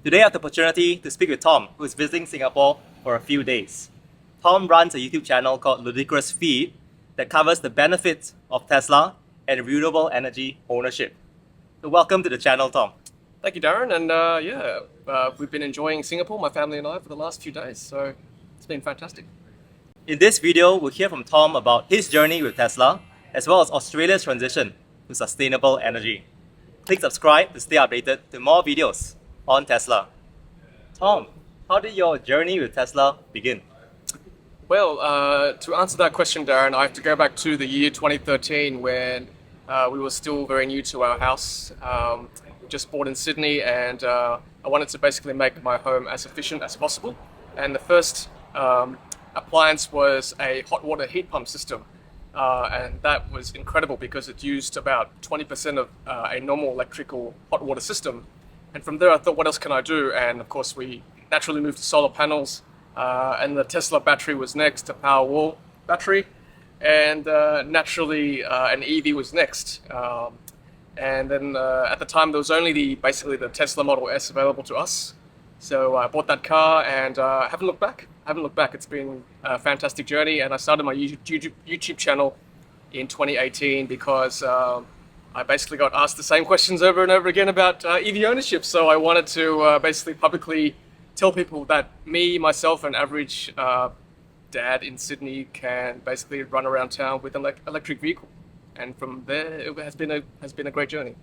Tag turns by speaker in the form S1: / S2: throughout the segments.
S1: Today I have the opportunity to speak with Tom, who is visiting Singapore for a few days. Tom runs a YouTube channel called Ludicrous Future that covers the benefits of Tesla and renewable energy ownership. So welcome to the channel, Tom.
S2: Thank you, Daren. And we've been enjoying Singapore, my family and I, for the last few days. So it's been fantastic.
S1: In this video, we'll hear from Tom about his journey with Tesla, as well as Australia's transition to sustainable energy. Click subscribe to stay updated to more videos on Tesla. Tom, how did your journey with Tesla begin?
S2: Well, to answer that question, Daren, I have to go back to the year 2013 when we were still very new to our house. Just bought in Sydney, and I wanted to basically make my home as efficient as possible. And the first appliance was a hot water heat pump system. And that was incredible because it used about 20% of a normal electrical hot water system. And from there I thought, what else can I do? And of course we naturally moved to solar panels, and the Tesla battery was next, a Powerwall battery. And naturally an EV was next. And then at the time there was only basically the Tesla Model S available to us. So I bought that car and haven't looked back. It's been a fantastic journey, and I started my YouTube channel in 2018 because I basically got asked the same questions over and over again about EV ownership. So I wanted to basically publicly tell people that me, myself, an average dad in Sydney can basically run around town with an electric vehicle. And from there, it has been a great journey.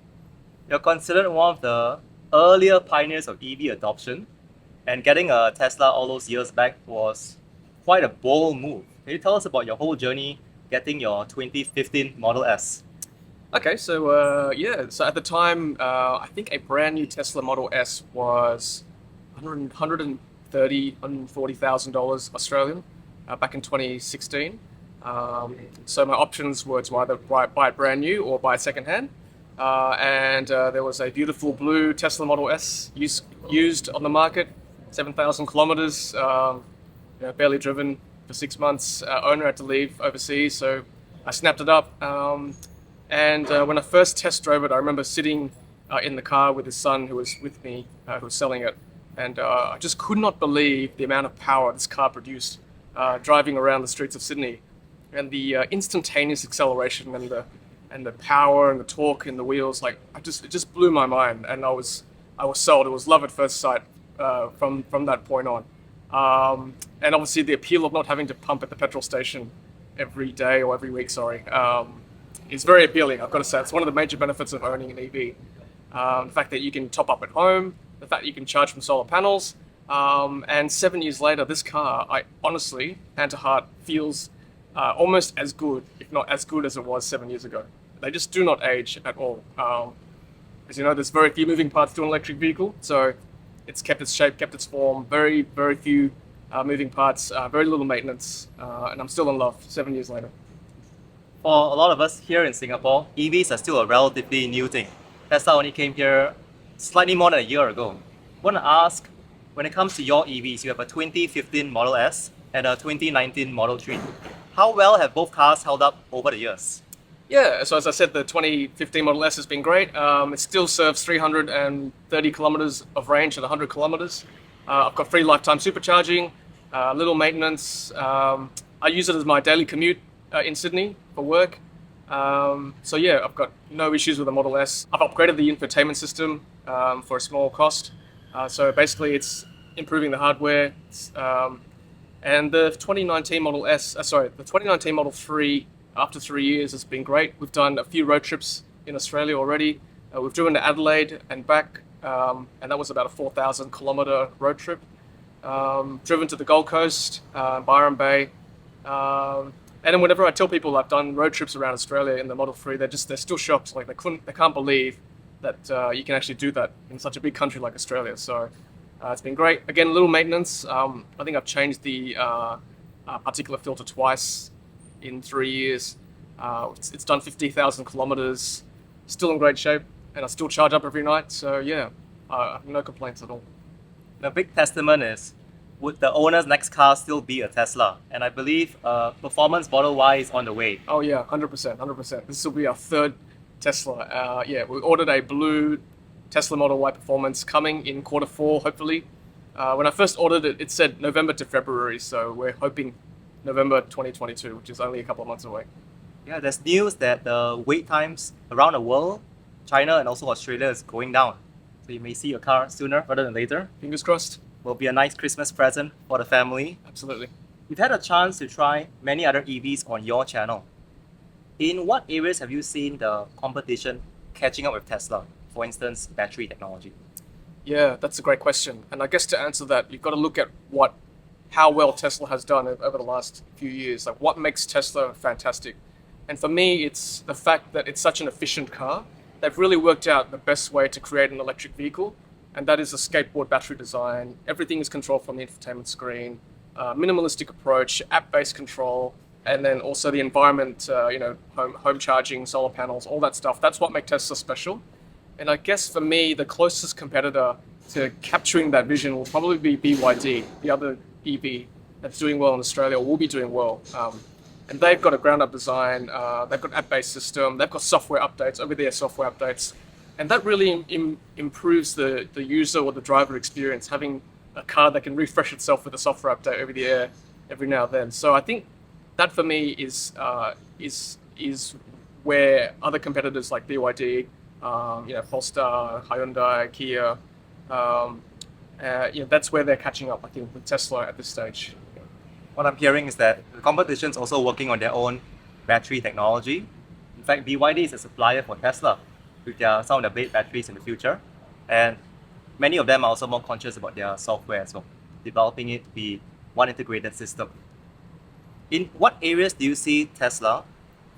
S1: You're considered one of the earlier pioneers of EV adoption, and getting a Tesla all those years back was quite a bold move. Can you tell us about your whole journey getting your 2015 Model S?
S2: Okay, so so at the time, I think a brand new Tesla Model S was $140,000 Australian back in 2016. So my options were to either buy it brand new or buy it secondhand. And there was a beautiful blue Tesla Model S used on the market, 7,000 kilometers, barely driven for 6 months. Owner had to leave overseas, so I snapped it up. And when I first test drove it, I remember sitting in the car with his son who was with me, who was selling it. And I just could not believe the amount of power this car produced driving around the streets of Sydney. And the instantaneous acceleration and the power and the torque in the wheels, it just blew my mind, and I was sold. It was love at first sight from that point on. And obviously the appeal of not having to pump at the petrol station every day or every week, is very appealing. I've got to say, it's one of the major benefits of owning an EV. The fact that you can top up at home, the fact that you can charge from solar panels, and 7 years later, this car, I honestly, hand to heart, feels almost as good, if not as good as it was 7 years ago. They just do not age at all. As you know, there's very few moving parts to an electric vehicle, so it's kept its shape, kept its form, very, very few moving parts, very little maintenance, and I'm still in love 7 years later.
S1: For a lot of us here in Singapore, EVs are still a relatively new thing. Tesla only came here slightly more than a year ago. I want to ask, when it comes to your EVs, you have a 2015 Model S and a 2019 Model 3. How well have both cars held up over the years?
S2: Yeah, so as I said, the 2015 Model S has been great. It still serves 330 kilometers of range at 100 kilometers. I've got free lifetime supercharging, little maintenance. I use it as my daily commute in Sydney for work. So yeah, I've got no issues with the Model S. I've upgraded the infotainment system for a small cost. So basically it's improving the hardware. And the 2019 Model S, the 2019 Model 3, after 3 years, has been great. We've done a few road trips in Australia already. We've driven to Adelaide and back, and that was about a 4,000 kilometer road trip. Driven to the Gold Coast, Byron Bay. And then whenever I tell people I've done road trips around Australia in the Model 3, they're still shocked. They can't believe that you can actually do that in such a big country like Australia. So it's been great. Again, little maintenance. I think I've changed the particulate filter twice in 3 years. It's done 50,000 kilometers, still in great shape, and I still charge up every night. So yeah, no complaints at all.
S1: The big testament is, would the owner's next car still be a Tesla? And I believe performance Model Y is on the way.
S2: Oh yeah, 100%. This will be our third Tesla. We ordered a blue Tesla Model Y Performance coming in Q4, hopefully. When I first ordered it, it said November to February, so we're hoping November 2022, which is only a couple of months away.
S1: Yeah, there's news that the wait times around the world, China and also Australia, is going down. So you may see your car sooner rather than later.
S2: Fingers crossed.
S1: Will be a nice Christmas present for the family.
S2: Absolutely.
S1: You've had a chance to try many other EVs on your channel. In what areas have you seen the competition catching up with Tesla? For instance, battery technology.
S2: Yeah, that's a great question. And I guess to answer that, you've got to look at how well Tesla has done over the last few years. Like, what makes Tesla fantastic? And for me, it's the fact that it's such an efficient car. They've really worked out the best way to create an electric vehicle, and that is a skateboard battery design. Everything is controlled from the infotainment screen, minimalistic approach, app-based control, and then also the environment, home charging, solar panels, all that stuff. That's what makes Tesla special. And I guess for me, the closest competitor to capturing that vision will probably be BYD, the other EV that's doing well in Australia, or will be doing well. And they've got a ground-up design, they've got an app-based system, they've got software updates, over-the-air software updates, and that really improves the user or the driver experience, having a car that can refresh itself with a software update over the air every now and then. So I think that for me is where other competitors like BYD, Polestar, Hyundai, Kia, that's where they're catching up, I think, with Tesla at this stage.
S1: What I'm hearing is that the competition is also working on their own battery technology. In fact, BYD is a supplier for Tesla with some of their big batteries in the future. And many of them are also more conscious about their software as well, developing it to be one integrated system. In what areas do you see Tesla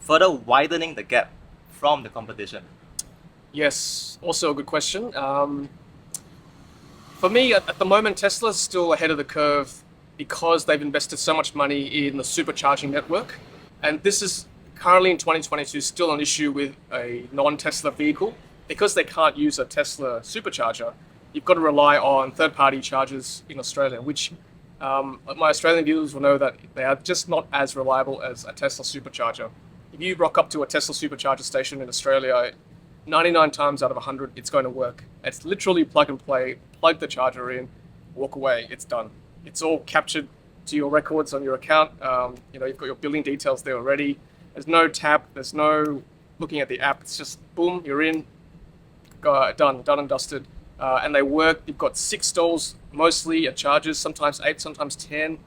S1: further widening the gap from the competition?
S2: Yes, also a good question. For me, at the moment, Tesla's still ahead of the curve because they've invested so much money in the supercharging network. And this is currently in 2022 still an issue with a non-Tesla vehicle. Because they can't use a Tesla supercharger, you've got to rely on third-party chargers in Australia, which my Australian viewers will know that they are just not as reliable as a Tesla supercharger. If you rock up to a Tesla supercharger station in Australia, 99 times out of 100, it's going to work. It's literally plug and play, plug the charger in, walk away, it's done. It's all captured to your records on your account. You've got your billing details there already. There's no tap, there's no looking at the app. It's just boom, you're in, done and dusted. And they work. You've got 6 stalls mostly at chargers, sometimes 8, sometimes 10.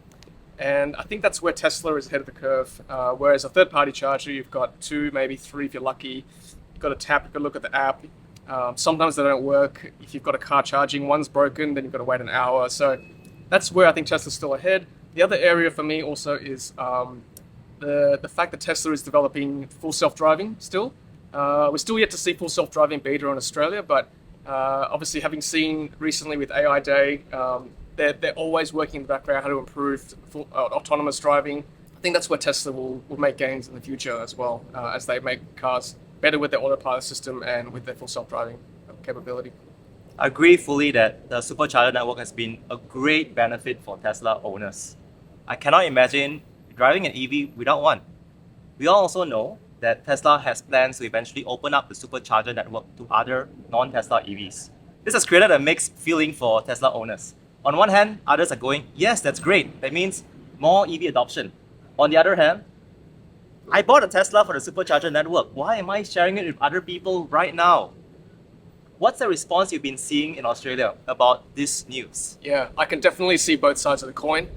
S2: And I think that's where Tesla is ahead of the curve. Whereas a third-party charger, you've got 2, maybe 3 if you're lucky. You've got a tap, you've got to look at the app. Sometimes they don't work. If you've got a car charging, one's broken, then you've got to wait an hour. So that's where I think Tesla's still ahead. The other area for me also is the fact that Tesla is developing full self-driving still. We're still yet to see full self-driving beta in Australia, but obviously having seen recently with AI Day, they're always working in the background how to improve full, autonomous driving. I think that's where Tesla will make gains in the future as well, as they make cars better with their autopilot system and with their full self-driving capability.
S1: I agree fully that the supercharger network has been a great benefit for Tesla owners. I cannot imagine driving an EV without one. We all also know that Tesla has plans to eventually open up the supercharger network to other non-Tesla EVs. This has created a mixed feeling for Tesla owners. On one hand, others are going, yes, that's great. That means more EV adoption. On the other hand, I bought a Tesla for the supercharger network. Why am I sharing it with other people right now? What's the response you've been seeing in Australia about this news?
S2: Yeah, I can definitely see both sides of the coin.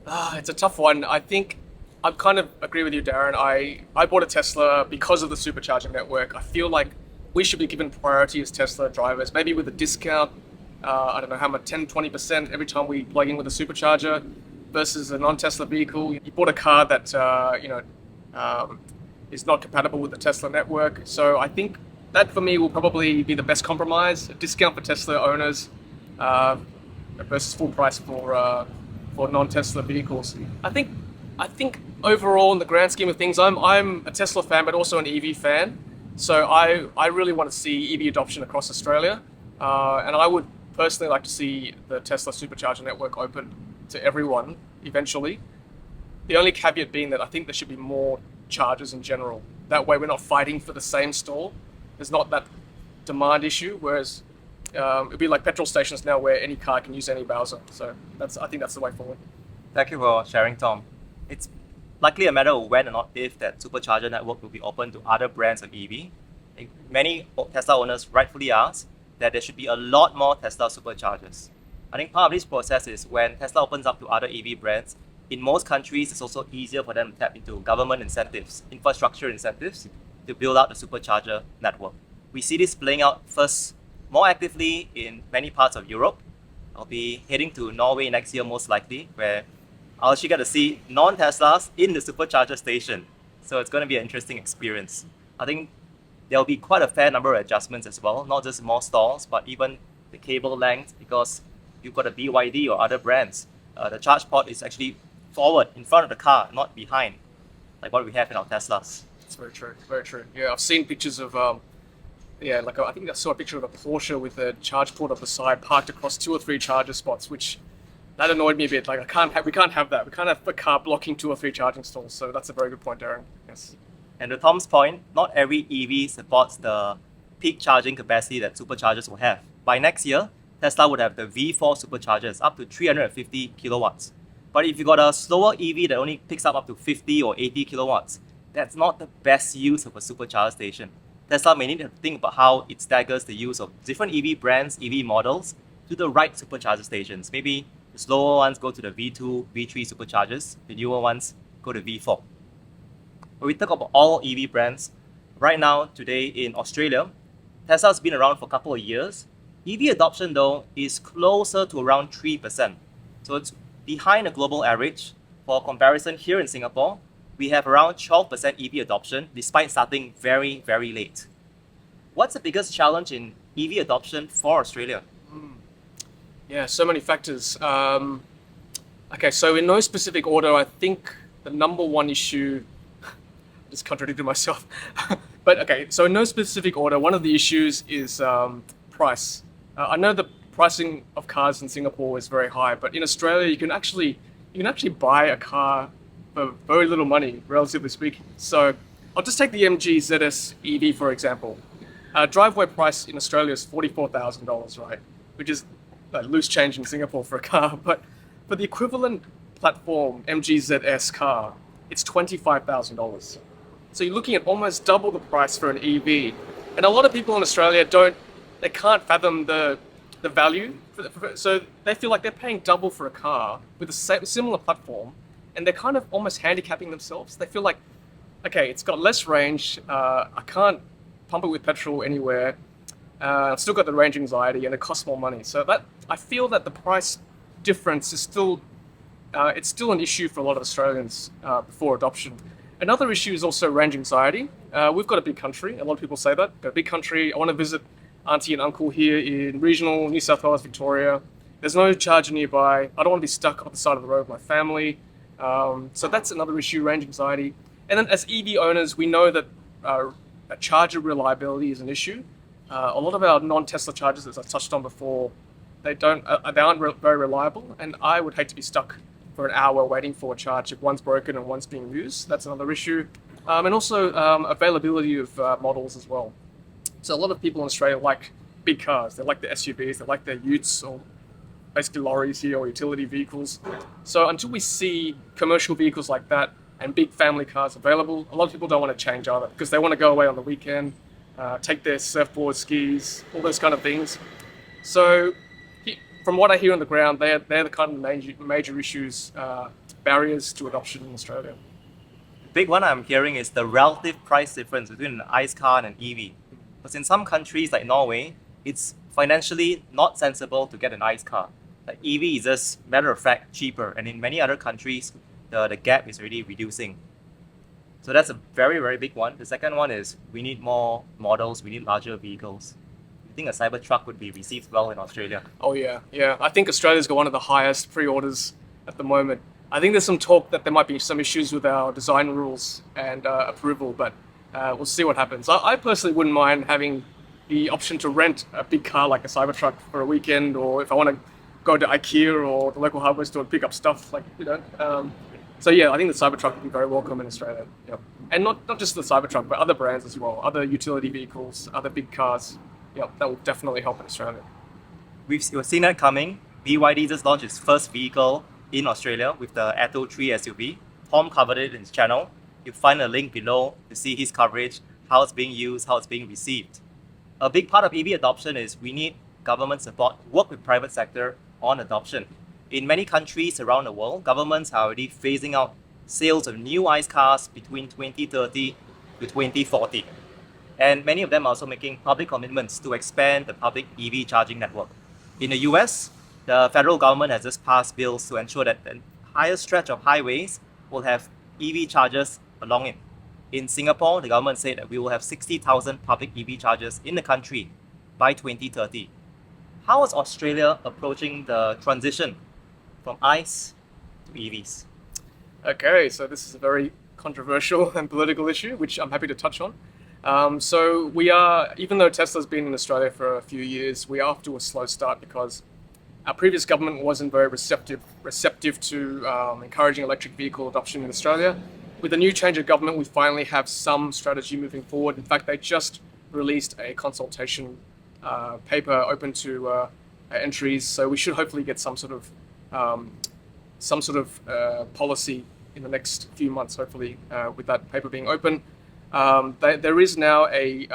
S2: It's a tough one. I think I kind of agree with you, Daren. I bought a Tesla because of the supercharging network. I feel like we should be given priority as Tesla drivers, maybe with a discount, I don't know how much, 10, 20% every time we plug in with a supercharger versus a non-Tesla vehicle. You bought a car that, is not compatible with the Tesla network. So I think that for me will probably be the best compromise, a discount for Tesla owners versus full price for non-Tesla vehicles. I think overall, in the grand scheme of things, I'm a Tesla fan, but also an EV fan. So I really want to see EV adoption across Australia, and I would personally like to see the Tesla supercharger network open to everyone eventually. The only caveat being that I think there should be more chargers in general. That way, we're not fighting for the same stall. There's not that demand issue. Whereas it'll be like petrol stations now where any car can use any browser. So I think that's the way forward.
S1: Thank you for sharing, Tom. It's likely a matter of when or not if that supercharger network will be open to other brands of EV. I think many Tesla owners rightfully ask that there should be a lot more Tesla superchargers. I think part of this process is when Tesla opens up to other EV brands, in most countries, it's also easier for them to tap into government incentives, infrastructure incentives, to build out the supercharger network. We see this playing out first more actively in many parts of Europe. I'll be heading to Norway next year most likely, where I'll actually get to see non-Teslas in the supercharger station. So it's going to be an interesting experience. I think there'll be quite a fair number of adjustments as well, not just more stalls, but even the cable length, because you've got a BYD or other brands. The charge port is actually forward, in front of the car, not behind, like what we have in our Teslas.
S2: It's very true, very true. Yeah, I've seen pictures of, I think I saw a picture of a Porsche with a charge port up the side, parked across 2 or 3 charger spots, which that annoyed me a bit. Like we can't have that. We can't have a car blocking 2 or 3 charging stalls. So that's a very good point, Daren. Yes.
S1: And to Tom's point, not every EV supports the peak charging capacity that superchargers will have. By next year, Tesla would have the V4 superchargers up to 350 kilowatts. But if you got a slower EV that only picks up to 50 or 80 kilowatts, that's not the best use of a supercharger station. Tesla may need to think about how it staggers the use of different EV brands, EV models, to the right supercharger stations. Maybe the slower ones go to the V2, V3 superchargers, the newer ones go to V4. When we talk about all EV brands, right now, today in Australia, Tesla's been around for a couple of years. EV adoption, though, is closer to around 3%. So it's behind the global average. For comparison, here in Singapore, we have around 12% EV adoption despite starting very, very late. What's the biggest challenge in EV adoption for Australia?
S2: Yeah, so many factors. Okay, so in no specific order, I think the number one issue, I just contradicted myself, but okay, so in no specific order, one of the issues is price. I know the pricing of cars in Singapore is very high, but in Australia, you can actually buy a car for very little money, relatively speaking. So I'll just take the MG ZS EV, for example. Driveway price in Australia is $44,000, right? Which is loose change in Singapore for a car. But for the equivalent platform MG ZS car, it's $25,000. So you're looking at almost double the price for an EV. And a lot of people in Australia they can't fathom the value. So they feel like they're paying double for a car with a similar platform, and they're kind of almost handicapping themselves. They feel like, okay, it's got less range, I can't pump it with petrol anywhere, I've still got the range anxiety, and it costs more money. So that I feel that the price difference is still an issue for a lot of Australians before adoption. Another issue is also range anxiety. We've got a big country. A lot of people say that. Got a big country. I want to visit auntie and uncle here in regional New South Wales, Victoria. There's no charger nearby. I don't want to be stuck on the side of the road with my family. So that's another issue, range anxiety. And then as EV owners, we know that charger reliability is an issue. A lot of our non-Tesla chargers, as I touched on before, they aren't very reliable, and I would hate to be stuck for an hour waiting for a charge if one's broken and one's being used. That's another issue. And also availability of models as well. So a lot of people in Australia like big cars. They like the SUVs, they like their utes, or basically lorries here, or utility vehicles. So until we see commercial vehicles like that and big family cars available, a lot of people don't want to change either, because they want to go away on the weekend, take their surfboard, skis, all those kind of things. So from what I hear on the ground, they're the kind of major issues, barriers to adoption in Australia.
S1: The big one I'm hearing is the relative price difference between an ICE car and an EV. Because in some countries like Norway, it's financially not sensible to get an ICE car. Like EV is just, matter of fact, cheaper. And in many other countries, the gap is already reducing. So that's a very, very big one. The second one is we need more models, we need larger vehicles. I think a Cybertruck would be received well in Australia.
S2: Oh yeah. I think Australia's got one of the highest pre-orders at the moment. I think there's some talk that there might be some issues with our design rules and approval, but we'll see what happens. I personally wouldn't mind having the option to rent a big car like a Cybertruck for a weekend, or if I want to go to IKEA or the local hardware store and pick up stuff, So yeah, I think the Cybertruck would be very welcome in Australia. Yep. And not just the Cybertruck, but other brands as well, other utility vehicles, other big cars. Yep, that will definitely help in Australia.
S1: We've seen that coming. BYD just launched its first vehicle in Australia with the Atto 3 SUV. Tom covered it in his channel. You'll find a link below to see his coverage, how it's being used, how it's being received. A big part of EV adoption is we need government support to work with private sector on adoption. In many countries around the world, governments are already phasing out sales of new ICE cars between 2030 to 2040. And many of them are also making public commitments to expand the public EV charging network. In the US, the federal government has just passed bills to ensure that the entire stretch of highways will have EV chargers along it. In Singapore, the government said that we will have 60,000 public EV chargers in the country by 2030. How is Australia approaching the transition from ICE to EVs?
S2: Okay, so this is a very controversial and political issue, which I'm happy to touch on. So we are, even though Tesla's been in Australia for a few years, we are off to a slow start because our previous government wasn't very receptive to encouraging electric vehicle adoption in Australia. With the new change of government, we finally have some strategy moving forward. In fact, they just released a consultation paper open to entries, so we should hopefully get some sort of policy in the next few months. Hopefully, with that paper being open, there is now a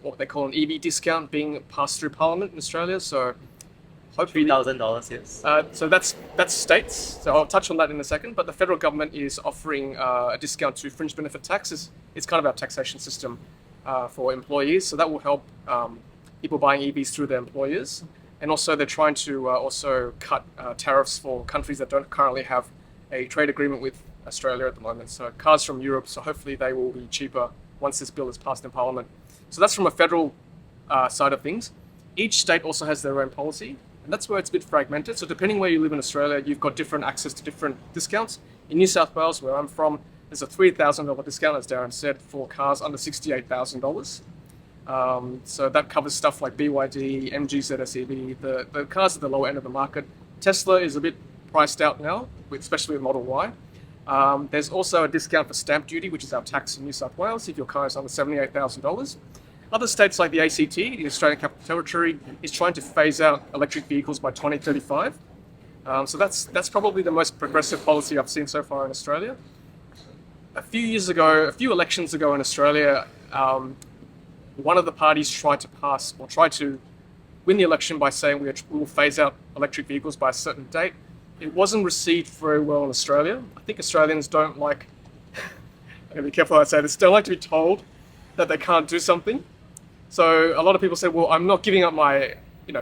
S2: what they call an EV discount being passed through Parliament in Australia. So hopefully
S1: $3,000, yes.
S2: So that's states. So I'll touch on that in a second. But the federal government is offering a discount to fringe benefit taxes. It's kind of our taxation system for employees. So that will help people buying EVs through their employers. And also they're trying to also cut tariffs for countries that don't currently have a trade agreement with Australia at the moment. So cars from Europe. So hopefully they will be cheaper once this bill is passed in Parliament. So that's from a federal side of things. Each state also has their own policy. And that's where it's a bit fragmented. So depending where you live in Australia, you've got different access to different discounts. In New South Wales, where I'm from, there's a $3,000 discount, as Daren said, for cars under $68,000. So that covers stuff like BYD, MG ZS EV, the cars at the lower end of the market. Tesla is a bit priced out now, especially with Model Y. There's also a discount for stamp duty, which is our tax in New South Wales, if your car is under $78,000. Other states like the ACT, the Australian Capital Territory, is trying to phase out electric vehicles by 2035. So that's probably the most progressive policy I've seen so far in Australia. A few elections ago in Australia, one of the parties tried to win the election by saying we will phase out electric vehicles by a certain date. It wasn't received very well in Australia. I think Australians don't like, I'm going to be careful how I say this, don't like to be told that they can't do something. So a lot of people say, well, I'm not giving up my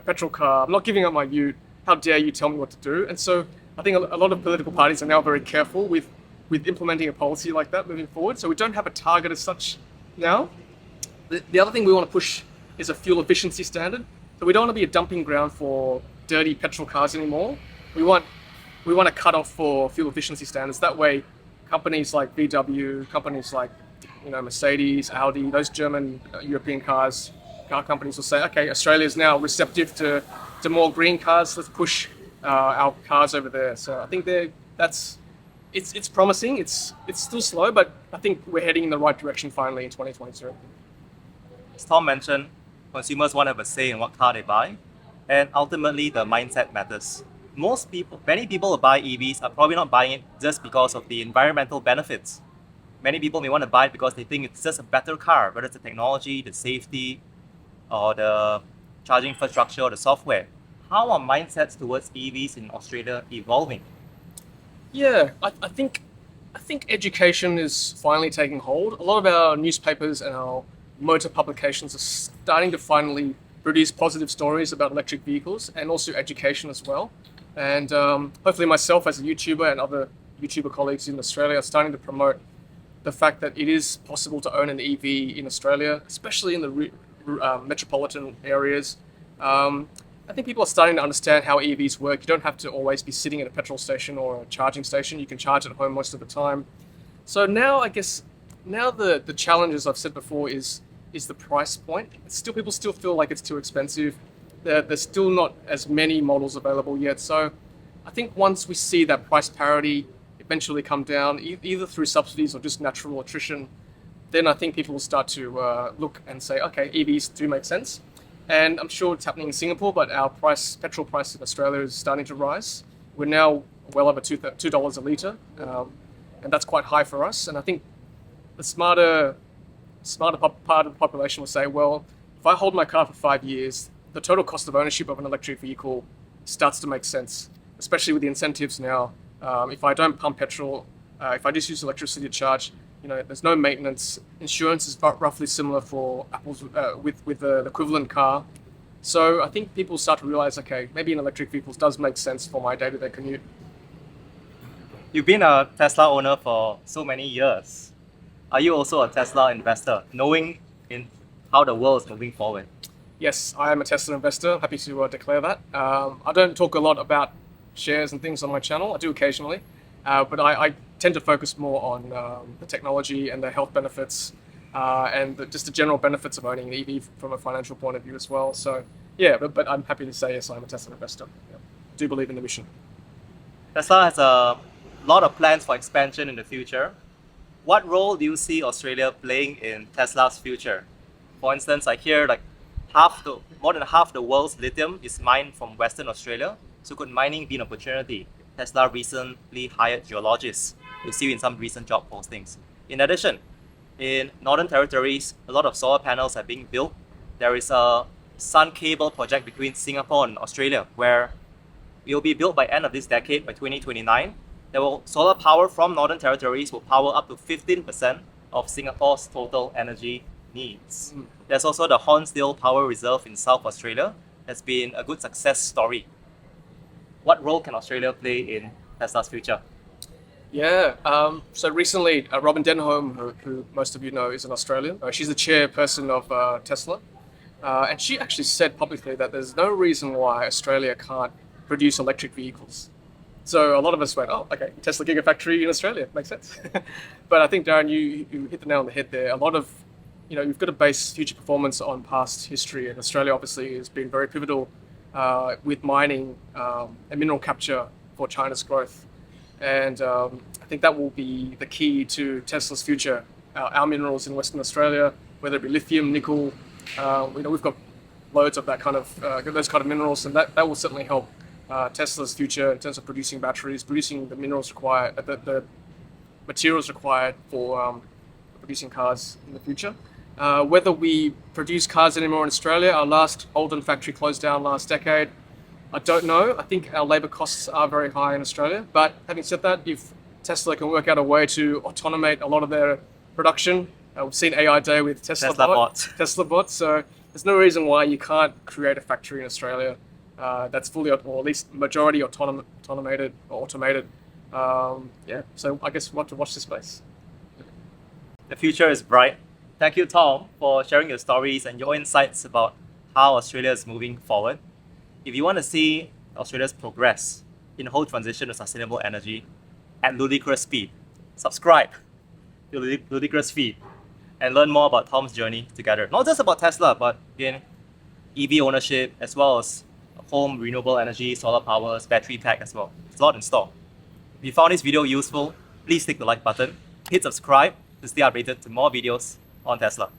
S2: petrol car, I'm not giving up my ute, how dare you tell me what to do? And so I think a lot of political parties are now very careful with implementing a policy like that moving forward. So we don't have a target as such now. The other thing we want to push is a fuel efficiency standard. So we don't want to be a dumping ground for dirty petrol cars anymore. We want a cut-off for fuel efficiency standards. That way, companies like VW, companies like Mercedes, Audi, those German, European car companies will say, okay, Australia is now receptive to more green cars. Let's push our cars over there. So I think it's promising. It's still slow, but I think we're heading in the right direction finally in 2022.
S1: As Tom mentioned, consumers want to have a say in what car they buy, and ultimately the mindset matters. Many people who buy EVs are probably not buying it just because of the environmental benefits. Many people may want to buy it because they think it's just a better car, whether it's the technology, the safety, or the charging infrastructure, or the software. How are mindsets towards EVs in Australia evolving?
S2: Yeah, I think education is finally taking hold. A lot of our newspapers and our motor publications are starting to finally produce positive stories about electric vehicles and also education as well. And hopefully myself as a YouTuber and other YouTuber colleagues in Australia are starting to promote the fact that it is possible to own an EV in Australia, especially in the metropolitan areas. I think people are starting to understand how EVs work. You don't have to always be sitting at a petrol station or a charging station. You can charge at home most of the time. So now, I guess, the challenge, as I've said before, is the price point. People still feel like it's too expensive. There's still not as many models available yet. So I think once we see that price parity eventually come down, either through subsidies or just natural attrition, then I think people will start to look and say, okay, EVs do make sense. And I'm sure it's happening in Singapore, but our petrol price in Australia is starting to rise. We're now well over $2 a litre, and that's quite high for us. And I think the smarter part of the population will say, well, if I hold my car for 5 years, the total cost of ownership of an electric vehicle starts to make sense, especially with the incentives now. If I don't pump petrol, if I just use electricity to charge, there's no maintenance. Insurance is roughly similar for Apple's with the equivalent car. So I think people start to realize, okay, maybe an electric vehicle does make sense for my day-to-day commute.
S1: You've been a Tesla owner for so many years. Are you also a Tesla investor, knowing in how the world is moving forward?
S2: Yes, I am a Tesla investor. Happy to declare that. I don't talk a lot about shares and things on my channel. I do occasionally, but I tend to focus more on the technology and the health benefits and just the general benefits of owning an EV from a financial point of view as well. So yeah, but I'm happy to say yes, I'm a Tesla investor. Yeah. Do believe in the mission.
S1: Tesla has a lot of plans for expansion in the future. What role do you see Australia playing in Tesla's future? For instance, I hear like more than half the world's lithium is mined from Western Australia. So could mining be an opportunity? Tesla recently hired geologists. You see in some recent job postings. In addition, in Northern Territories, a lot of solar panels are being built. There is a sun cable project between Singapore and Australia where it will be built by end of this decade, by 2029. Solar power from Northern Territories will power up to 15% of Singapore's total energy needs. There's also the Hornsdale Power Reserve in South Australia. That's been a good success story. What role can Australia play in Tesla's future?
S2: Yeah, so recently, Robin Denholm, who most of you know is an Australian, she's the chairperson of Tesla, and she actually said publicly that there's no reason why Australia can't produce electric vehicles. So a lot of us went, oh, okay, Tesla Gigafactory in Australia, makes sense. But I think, Daren, you hit the nail on the head there. A lot of, you've got to base future performance on past history, and Australia obviously has been very pivotal with mining and mineral capture for China's growth. And I think that will be the key to Tesla's future. Our minerals in Western Australia, whether it be lithium, nickel, we've got loads of that kind of those kind of minerals, and that will certainly help Tesla's future in terms of producing batteries, producing the minerals required, the materials required for producing cars in the future. Whether we produce cars anymore in Australia, our last Holden factory closed down last decade. I don't know. I think our labour costs are very high in Australia. But having said that, if Tesla can work out a way to automate a lot of their production, we've seen AI Day with Tesla bots. So there's no reason why you can't create a factory in Australia that's fully, or at least majority automated. So I guess we'll have to watch this space.
S1: The future is bright. Thank you, Tom, for sharing your stories and your insights about how Australia is moving forward. If you want to see Australia's progress in the whole transition to sustainable energy at ludicrous speed, subscribe to Ludicrous Feed and learn more about Tom's journey together. Not just about Tesla, but again, EV ownership as well as home renewable energy, solar powers, battery pack as well. It's a lot in store. If you found this video useful, please click the like button, hit subscribe to stay updated to more videos on Tesla.